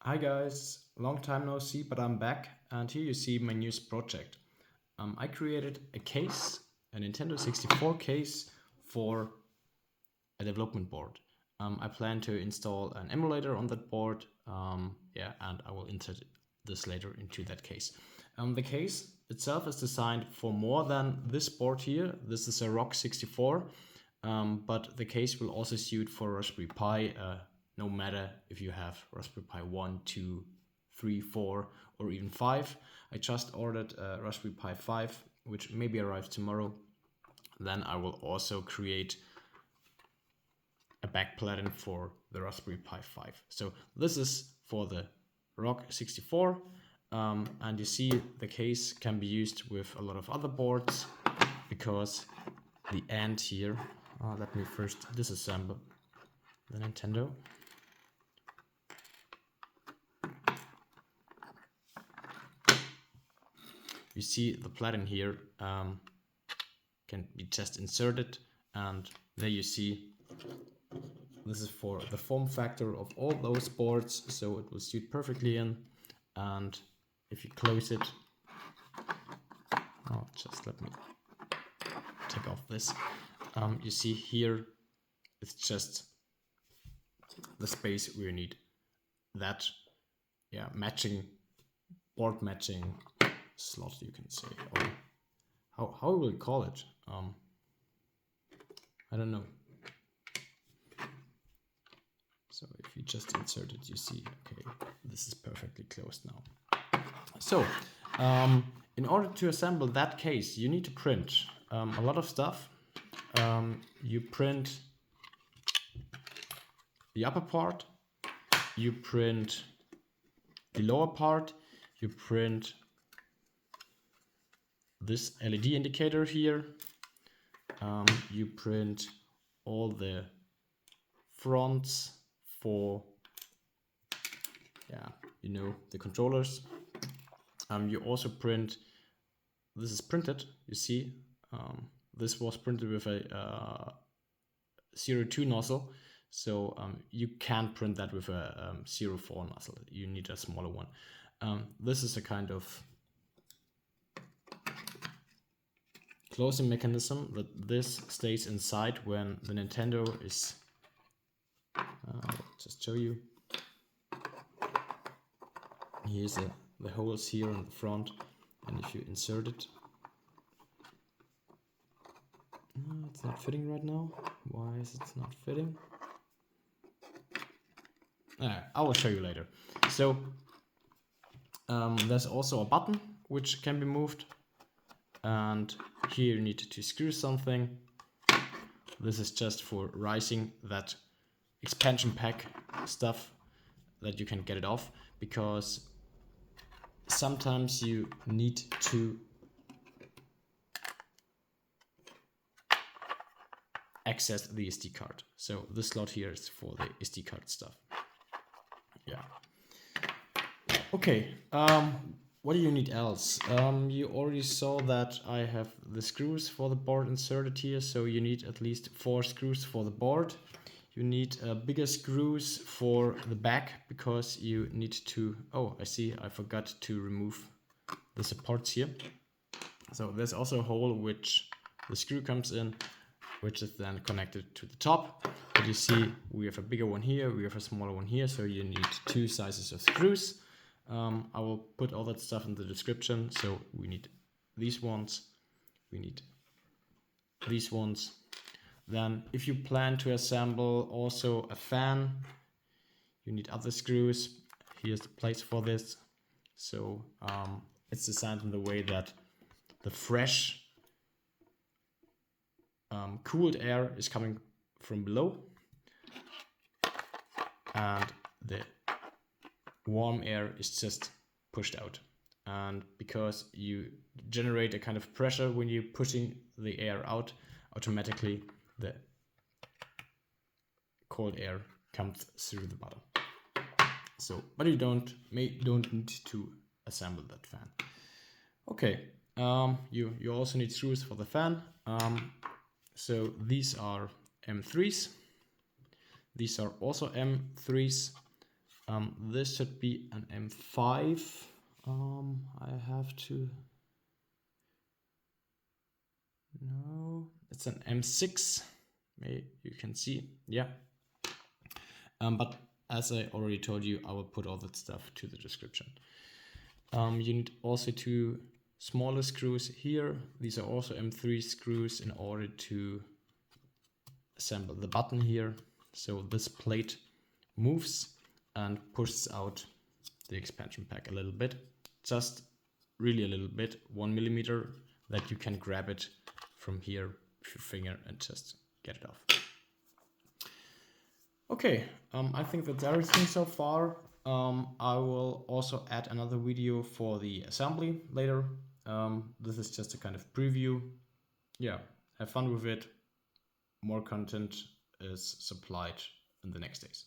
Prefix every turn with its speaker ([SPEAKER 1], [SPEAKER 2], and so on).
[SPEAKER 1] Hi guys, long time no see, but I'm back, and here you see my newest project. I created a case, a Nintendo 64 case for a development board. I plan to install an emulator on that board, and I will insert this later into that case. The case itself is designed for more than this board here. This is a ROG 64, but the case will also suit for Raspberry Pi, no matter if you have Raspberry Pi 1, 2, 3, 4, or even 5. I just ordered a Raspberry Pi 5, which maybe arrives tomorrow. Then I will also create a back plugin for the Raspberry Pi 5. So this is for the ROG 64, and you see the case can be used with a lot of other boards because the end here, let me first disassemble the Nintendo. You see the plugin here can be just inserted, and there you see this is for the form factor of all those boards, so it will suit perfectly in. And if you close it, just let me take off this. You see here, it's just the space where you need that, board matching slot, you can say, or how will we call it? I don't know. So if you just insert it, you see, okay, this is perfectly closed now. So in order to assemble that case, you need to print a lot of stuff. You print the upper part, you print the lower part, you print this LED indicator here, you print all the fronts for the controllers. You also print, this is printed, you see, this was printed with a 02 nozzle, so you can't print that with a 04 nozzle, you need a smaller one. This is a kind of closing mechanism that this stays inside when the Nintendo is, just show you. Here's the holes here in the front, and if you insert it, it's not fitting right now. Why is it not fitting? I will show you later. So there's also a button which can be moved, and here you need to screw something. This is just for rising that expansion pack stuff, that you can get it off, because sometimes you need to access the SD card. So this slot here is for the SD card stuff. Yeah. Okay. What do you need else? You already saw that I have the screws for the board inserted here, so you need at least 4 screws for the board. You need bigger screws for the back, because you need to, I see, I forgot to remove the supports here. So there's also a hole which the screw comes in, which is then connected to the top. But you see, we have a bigger one here, we have a smaller one here, so you need 2 sizes of screws. I will put all that stuff in the description. So we need these ones, we need these ones. Then if you plan to assemble also a fan, you need other screws. Here's the place for this. So it's designed in the way that the fresh cooled air is coming from below, and the warm air is just pushed out. And because you generate a kind of pressure when you're pushing the air out, automatically the cold air comes through the bottom. So, but you don't need to assemble that fan. Okay, you also need screws for the fan. So these are M3s. These are also M3s. This should be an M5. I have to... No, it's an M6. Maybe you can see, yeah. But as I already told you, I will put all that stuff to the description. You need also two smaller screws here. These are also M3 screws in order to assemble the button here. So this plate moves and pushes out the expansion pack a little bit, just really a little bit, 1 millimeter, that you can grab it from here with your finger and just get it off. Okay, I think that's everything so far. I will also add another video for the assembly later. This is just a kind of preview. Yeah, have fun with it. More content is supplied in the next days.